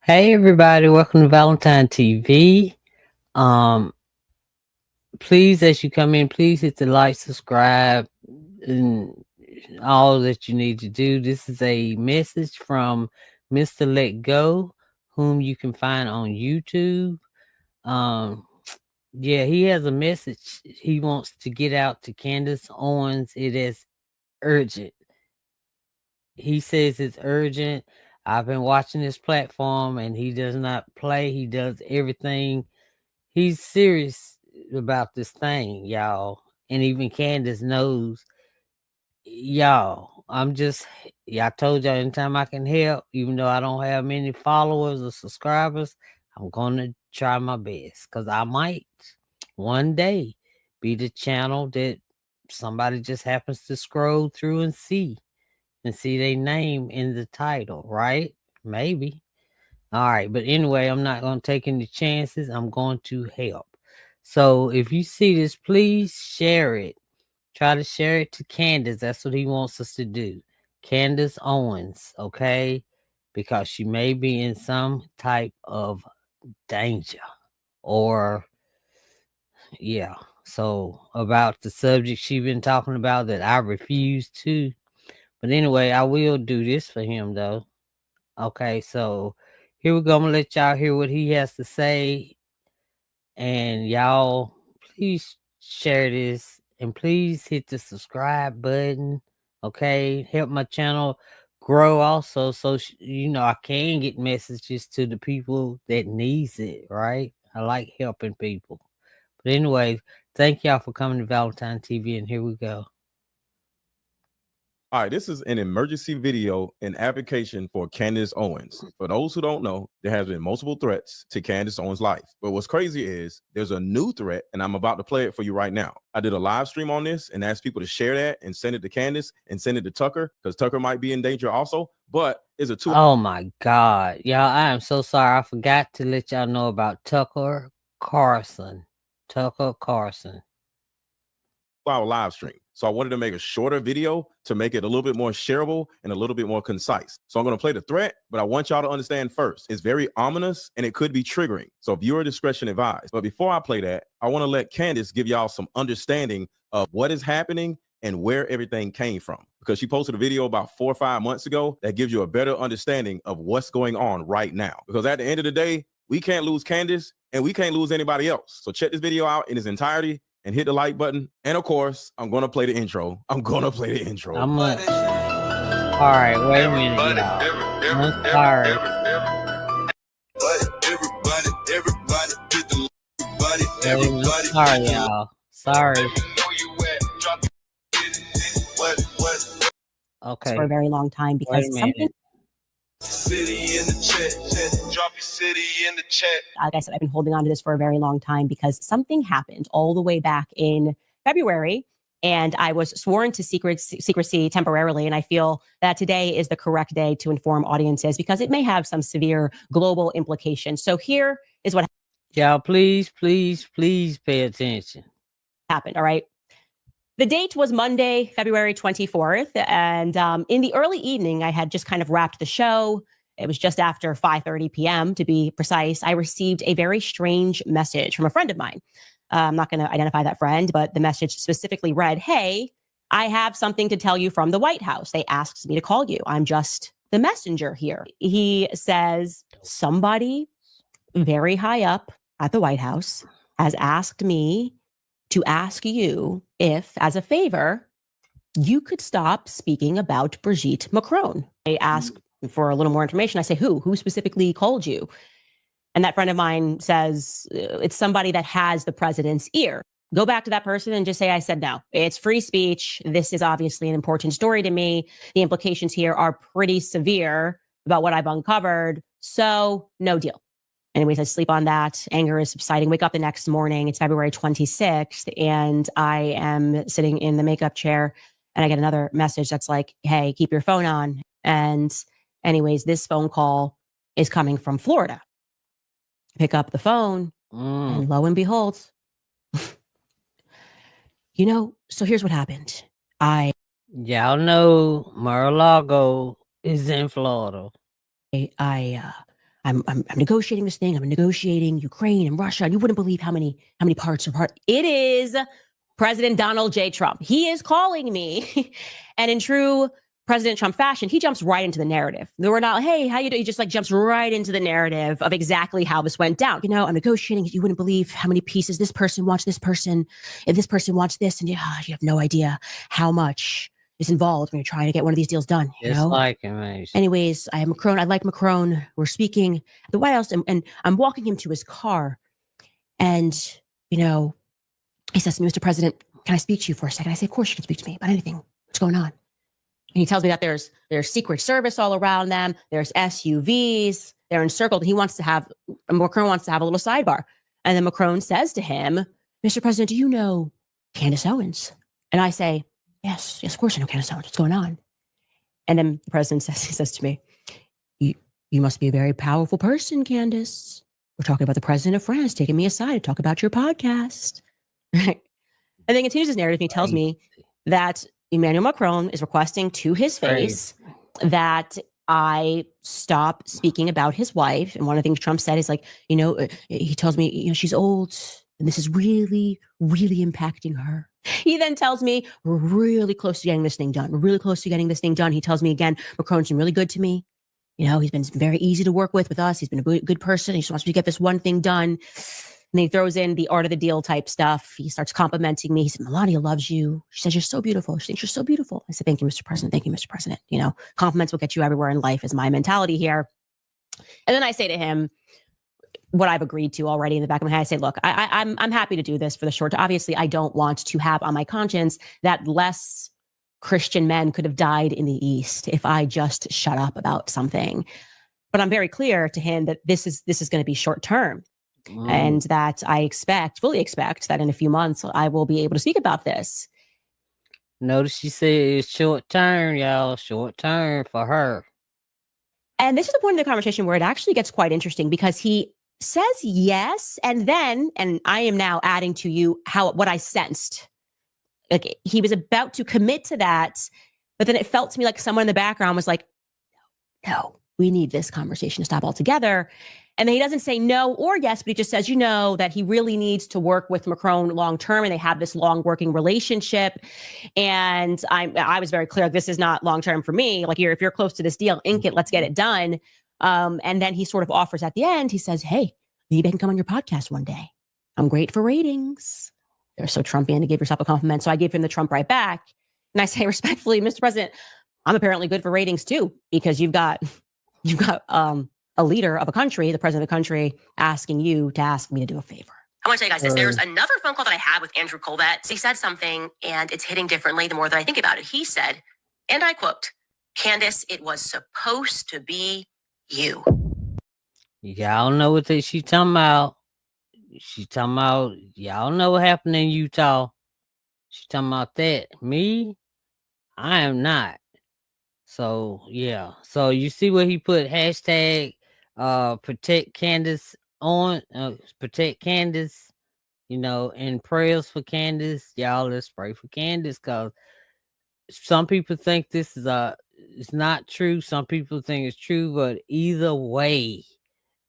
Hey everybody, welcome to Valentine TV. Um, please, as you come in, please hit the like, subscribe, and all that you need to do. This is a message from Mr. Let Go, whom you can find on YouTube. Um, yeah, he has a message he wants to get out to Candace Owens. It is urgent. He says it's urgent. I've been watching this platform and he does not play. He does everything. He's serious about this thing, y'all. And even Candace knows, y'all. I told y'all anytime I can help, even though I don't have many followers or subscribers, I'm going to try my best because I might one day be the channel that somebody just happens to scroll through and see their name in the title, right? Maybe. All right. But anyway, I'm not going to take any chances. I'm going to help. So if you see this, please share it. Try to share it to Candace. That's what he wants us to do. Candace Owens, okay? Because she may be in some type of danger. Or, yeah. So about the subject she been talking about that I refuse to. But anyway, I will do this for him though. Okay, so here we go. I'm gonna let y'all hear what he has to say. And y'all, please share this and please hit the subscribe button. Okay, help my channel grow also, so I can get messages to the people that needs it. Right? I like helping people. But anyway, thank y'all for coming to Valentine TV, and here we go. All right, this is an emergency video and application for Candace Owens. For those who don't know, there has been multiple threats to Candace Owens' life. But what's crazy is there's a new threat, and I'm about to play it for you right now. I did a live stream on this and asked people to share that and send it to Candace and send it to Tucker because Tucker might be in danger also. But it's a Oh my God. Y'all, I am so sorry. I forgot to let y'all know about Tucker Carlson. Tucker Carlson. our live stream. So I wanted to make a shorter video to make it a little bit more shareable and a little bit more concise. So I'm going to play the threat, but I want y'all to understand first, it's very ominous and it could be triggering. So viewer discretion advised. But before I play that, I want to let Candace give y'all some understanding of what is happening and where everything came from, because she posted a video about 4 or 5 months ago that gives you a better understanding of what's going on right now. Because at the end of the day, we can't lose Candace and we can't lose anybody else. So check this video out in its entirety and hit the like button. And of course, I'm going to play the intro. All right, wait a minute, y'all. I'm sorry. Sorry, y'all. Sorry. Okay. For a very long time because something. City in the chat, drop your city in the chat. Like I said, I've been holding on to this for a very long time because something happened all the way back in February, and I was sworn to secrecy temporarily. And I feel that today is the correct day to inform audiences because it may have some severe global implications. So here is what y'all, please pay attention. Happened. All right. The date was Monday, February 24th. And in the early evening, I had just kind of wrapped the show. It was just after 5:30 p.m. to be precise. I received a very strange message from a friend of mine. I'm not going to identify that friend, but the message specifically read, "Hey, I have something to tell you from the White House. They asked me to call you. I'm just the messenger here." He says, somebody very high up at the White House has asked me to ask you if, as a favor, you could stop speaking about Brigitte Macron. I ask for a little more information. I say, who specifically called you? And that friend of mine says, it's somebody that has the president's ear. Go back to that person and just say, I said no. It's free speech. This is obviously an important story to me. The implications here are pretty severe about what I've uncovered. So no deal. Anyways, I sleep on that. Anger is subsiding. Wake up the next morning. It's February 26th. And I am sitting in the makeup chair and I get another message that's like, hey, keep your phone on. And anyways, this phone call is coming from Florida. Pick up the phone and lo and behold, so here's what happened. Y'all know Mar-a-Lago is in Florida. I I'm negotiating this thing. I'm negotiating Ukraine and Russia. And you wouldn't believe how many parts are part. It is President Donald J. Trump. He is calling me. And in true President Trump fashion, he jumps right into the narrative. We're not, hey, how you doing? He just like jumps right into the narrative of exactly how this went down. You know, I'm negotiating. You wouldn't believe how many pieces this person wants this person. If this person wants this, and you have no idea how much is involved when you're trying to get one of these deals done. You know? Like him. Anyways, I have Macron. I like Macron. We're speaking at the White House, and I'm walking him to his car. And, you know, he says to me, Mr. President, can I speak to you for a second? I say, of course you can speak to me about anything. What's going on? And he tells me that there's Secret Service all around them. There's SUVs. They're encircled. Macron wants to have a little sidebar. And then Macron says to him, Mr. President, do you know Candace Owens? And I say, yes, of course I know Candace Owens. What's going on? And then the president says to me, you must be a very powerful person, Candace. We're talking about the president of France taking me aside to talk about your podcast. And then continues his narrative. And he tells me that Emmanuel Macron is requesting to his face that I stop speaking about his wife. And one of the things Trump said is like, he tells me, she's old and this is really, really impacting her. He then tells me we're really close to getting this thing done. He tells me again, Macron's been really good to me. He's been very easy to work with us. He's been a good person. He just wants me to get this one thing done. And then he throws in the art of the deal type stuff. He starts complimenting me. He said, Melania loves you. She says, you're so beautiful. She thinks you're so beautiful. I said, thank you, Mr. President. Thank you, Mr. President. Compliments will get you everywhere in life is my mentality here. And then I say to him, what I've agreed to already in the back of my head, I say, look, I'm happy to do this for the short term. Obviously, I don't want to have on my conscience that less Christian men could have died in the East if I just shut up about something. But I'm very clear to him that this is going to be short term. And that I fully expect that in a few months, I will be able to speak about this. Notice she said it's short term, y'all. Short term for her. And this is the point of the conversation where it actually gets quite interesting because he says yes. And I am now adding to you what I sensed. Like he was about to commit to that, but then it felt to me like someone in the background was like, no, we need this conversation to stop altogether. And then he doesn't say no or yes, but he just says, that he really needs to work with Macron long term and they have this long working relationship. And I was very clear, this is not long term for me. Like if you're close to this deal, ink it, let's get it done. And then he sort of offers at the end, he says, hey, maybe I can come on your podcast one day. I'm great for ratings. They're so Trumpian to give yourself a compliment. So I gave him the Trump right back. And I say respectfully, Mr. President, I'm apparently good for ratings too, because you've got a leader of a country, the president of the country, asking you to ask me to do a favor. I want to tell you guys this. There's another phone call that I had with Andrew Colbert. He said something and it's hitting differently the more that I think about it. He said, and I quote, Candace, it was supposed to be you. Y'all know what she talking about. She talking about, y'all know what happened in Utah. She talking about that. Me, I am not. So, yeah. So you see what he put, hashtag protect Candace on, protect Candace, and prayers for Candace. Y'all, let's pray for Candace because some people think this is it's not true. Some people think it's true, but either way,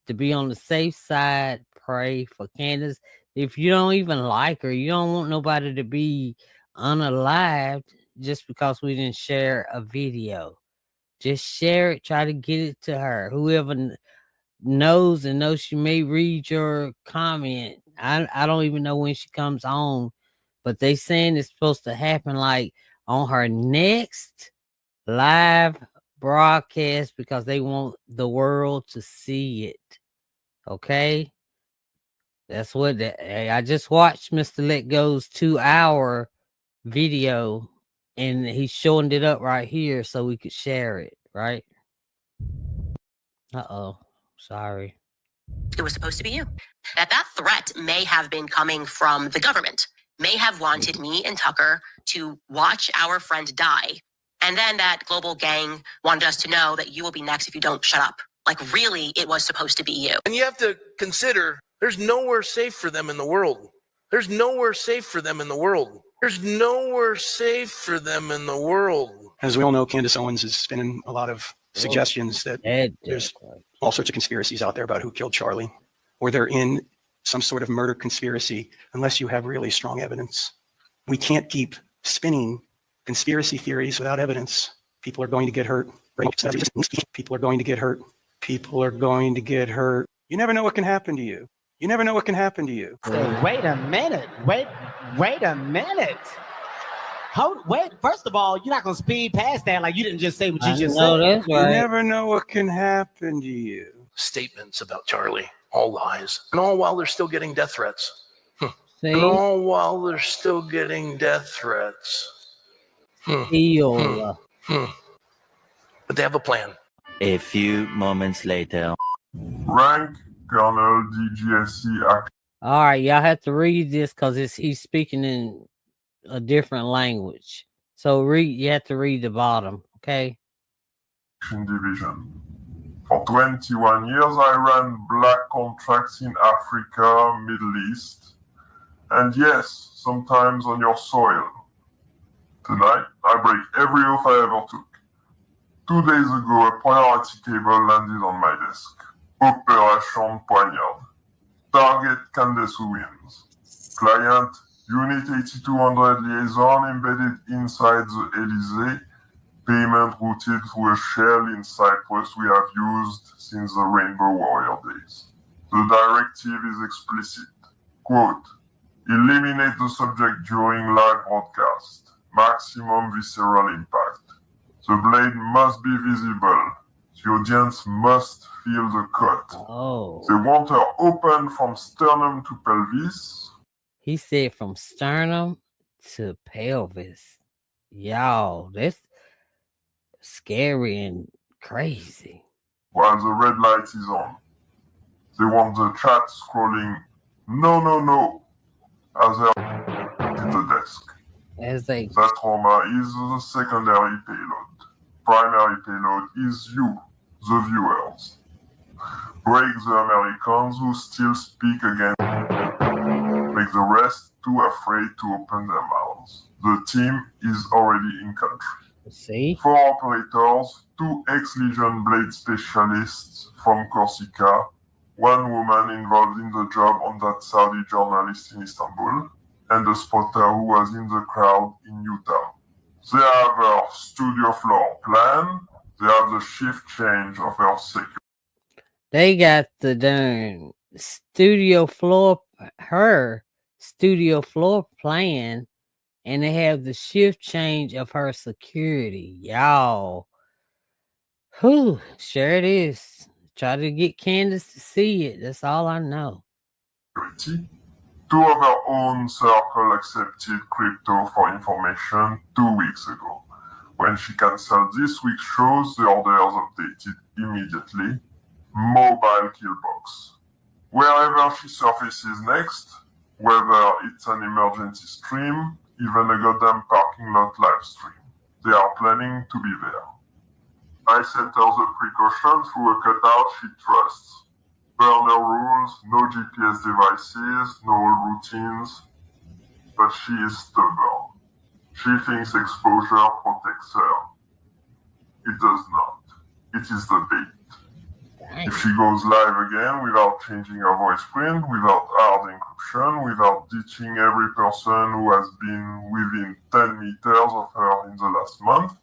to be on the safe side, pray for Candace. If you don't even like her, you don't want nobody to be unalived just because we didn't share a video. Just share it. Try to get it to her. Whoever knows she may read your comment. I don't even know when she comes on, but they saying it's supposed to happen like on her next live broadcast because they want the world to see it. Okay? That's what I just watched Mr. Let Go's 2-hour video and he's showing it up right here so we could share it, right? Sorry. It was supposed to be you. That threat may have been coming from the government, may have wanted me and Tucker to watch our friend die. And then that global gang wanted us to know that you will be next if you don't shut up. Like really, it was supposed to be you. And you have to consider there's nowhere safe for them in the world. There's nowhere safe for them in the world. There's nowhere safe for them in the world. As we all know, Candace Owens has been in a lot of suggestions that there's all sorts of conspiracies out there about who killed Charlie, or they're in some sort of murder conspiracy, unless you have really strong evidence. We can't keep spinning conspiracy theories without evidence. People are going to get hurt. People are going to get hurt. People are going to get hurt. You never know what can happen to you. You never know what can happen to you. Say, wait a minute. Wait a minute. Wait, first of all, you're not going to speed past that like you didn't just say what you just said. That's You right. never know what can happen to you. Statements about Charlie, all lies. And all while they're still getting death threats. See? And all while they're still getting death threats. Heal. But they have a plan. A few moments later. Rank Colonel DGSC All right, y'all have to read this because he's speaking in a different language. So you have to read the bottom, okay? Action Division. For 21 years, I ran black contracts in Africa, Middle East, and yes, sometimes on your soil. Tonight, I break every oath I ever took. 2 days ago, a priority cable landed on my desk. Opération Poignard. Target Candace Owens. Client Unit 8200 liaison embedded inside the Elysee. Payment routed through a shell in Cyprus we have used since the Rainbow Warrior days. The directive is explicit. Quote, eliminate the subject during live broadcast. Maximum visceral impact. The blade must be visible. The audience must feel the cut. Oh. They want her open from sternum to pelvis. He said from sternum to pelvis. Y'all, that's scary and crazy. While the red light is on. They want the chat scrolling, no, no, no, as they are at the desk. That trauma is the secondary payload. Primary payload is you, the viewers. Break the Americans who still speak against. Make the rest too afraid to open their mouths. The team is already in country. See? 4 operators, 2 ex-Legion Blade specialists from Corsica, 1 woman involved in the job on that Saudi journalist in Istanbul, and a spotter who was in the crowd in Utah. They have our studio floor plan. They have the shift change of our security. They got the darn studio floor plan, and they have the shift change of her security. Y'all. Whew, sure it is. Try to get Candace to see it. That's all I know. 2 of our own circle accepted crypto for information 2 weeks ago. When she canceled this week's shows, the orders updated immediately. Mobile killbox. Wherever she surfaces next, whether it's an emergency stream, even a goddamn parking lot live stream, they are planning to be there. I sent her the precaution through a cutout she trusts. Burner rules, no GPS devices, no routines, but she is stubborn. She thinks exposure protects her. It does not. It is the bait. If she goes live again without changing her voice print, without hard encryption, without ditching every person who has been within 10 meters of her in the last month.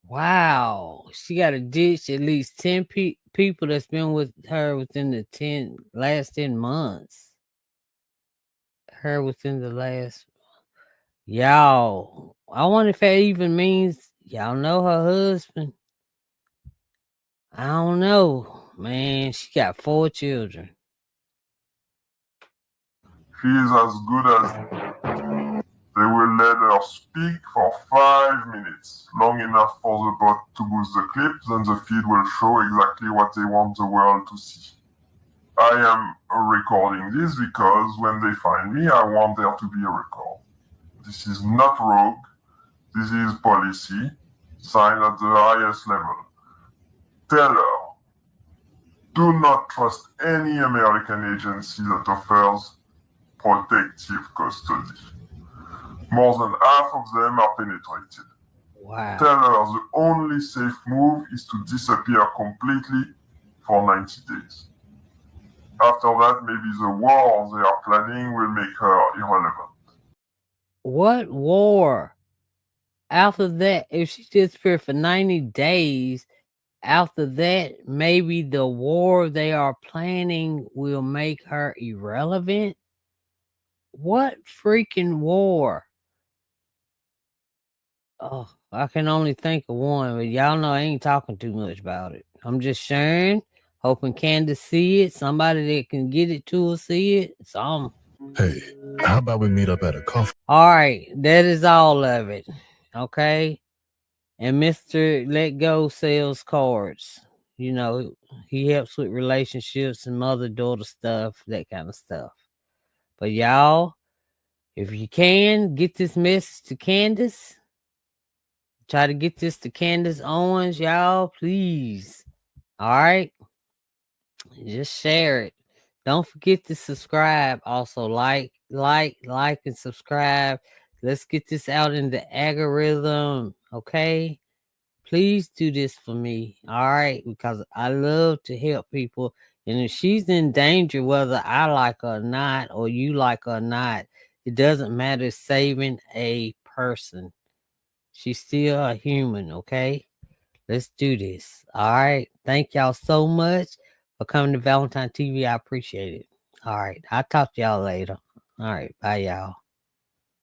Wow. She got to ditch at least 10 people that's been with her within the last 10 months. Her within the last. Y'all. I wonder if that even means y'all know her husband. I don't know, man. She got 4 children. She is as good as they will let her speak for 5 minutes, long enough for the bot to boost the clip, then the feed will show exactly what they want the world to see. I am recording this because when they find me, I want there to be a record. This is not rogue. This is policy, signed at the highest level. Tell her, do not trust any American agency that offers protective custody. More than half of them are penetrated. Wow. Tell her the only safe move is to disappear completely for 90 days. After that, maybe the war they are planning will make her irrelevant. What war? After that, if she disappeared for 90 days, after that, maybe the war they are planning will make her irrelevant? What freaking war? Oh, I can only think of one, but y'all know I ain't talking too much about it. I'm just sharing, hoping Candace see it. Somebody that can get it to her see it. Hey, how about we meet up at a coffee? All right, that is all of it. Okay. And Mr. Let Go sells cards. You know, he helps with relationships and mother-daughter stuff, that kind of stuff. But y'all, if you can, get this message to Candace. Try to get this to Candace Owens, y'all, please. All right. Just share it. Don't forget to subscribe. Also, like, and subscribe. Let's get this out in the algorithm. Okay. Please do this for me. All right. Because I love to help people. And if she's in danger, whether I like her or not, or you like her or not, it doesn't matter saving a person. She's still a human, okay? Let's do this. All right. Thank y'all so much for coming to Valentine TV. I appreciate it. All right. I'll talk to y'all later. All right. Bye, y'all.